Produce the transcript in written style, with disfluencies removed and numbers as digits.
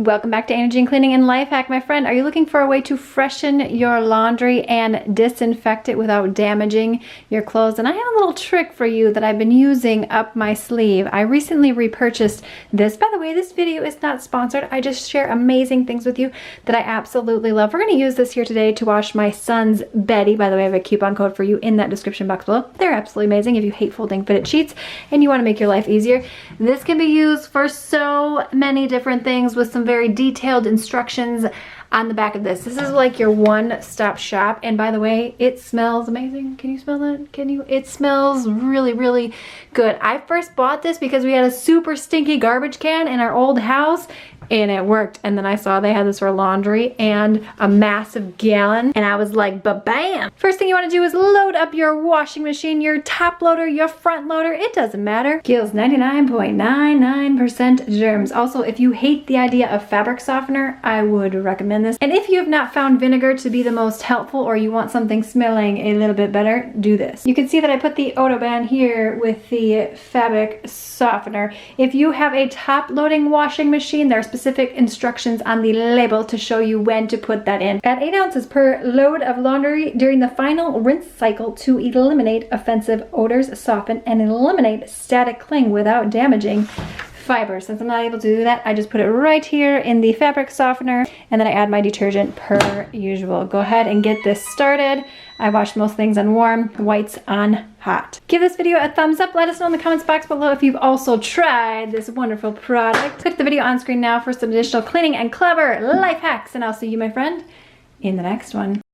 Welcome back to Anna Jean Cleaning and Life Hack, my friend. Are you looking for a way to freshen your laundry and disinfect it without damaging your clothes? And I have a little trick for you that I've been using up my sleeve. I recently repurchased this. By the way, this video is not sponsored. I just share amazing things with you that I absolutely love. We're going to use this here today to wash my son's Betty. By the way, I have a coupon code for you in that description box below. They're absolutely amazing if you hate folding fitted sheets and you want to make your life easier. This can be used for so many different things with some very detailed instructions on the back of this. This is like your one-stop shop. And by the way, it smells amazing. Can you smell that? Can you? It smells really, really good. I first bought this because we had a super stinky garbage can in our old house and it worked. And then I saw they had this for laundry and a massive gallon. And I was like, ba-bam! First thing you want to do is load up your washing machine, your top loader, your front loader. It doesn't matter. Kills 99.99% germs. Also, if you hate the idea of fabric softener, I would recommend this. And if you have not found vinegar to be the most helpful or you want something smelling a little bit better, do this. You can see that I put the Odoban here with the fabric softener. If you have a top loading washing machine, there are specific instructions on the label to show you when to put that in. Add 8 ounces per load of laundry during the final rinse cycle to eliminate offensive odors, soften, and eliminate static cling without damaging fiber. Since I'm not able to do that, I just put it right here in the fabric softener and then I add my detergent per usual. Go ahead and get this started. I wash most things on warm, whites on hot. Give this video a thumbs up. Let us know in the comments box below if you've also tried this wonderful product. Click the video on screen now for some additional cleaning and clever life hacks, and I'll see you, my friend, in the next one.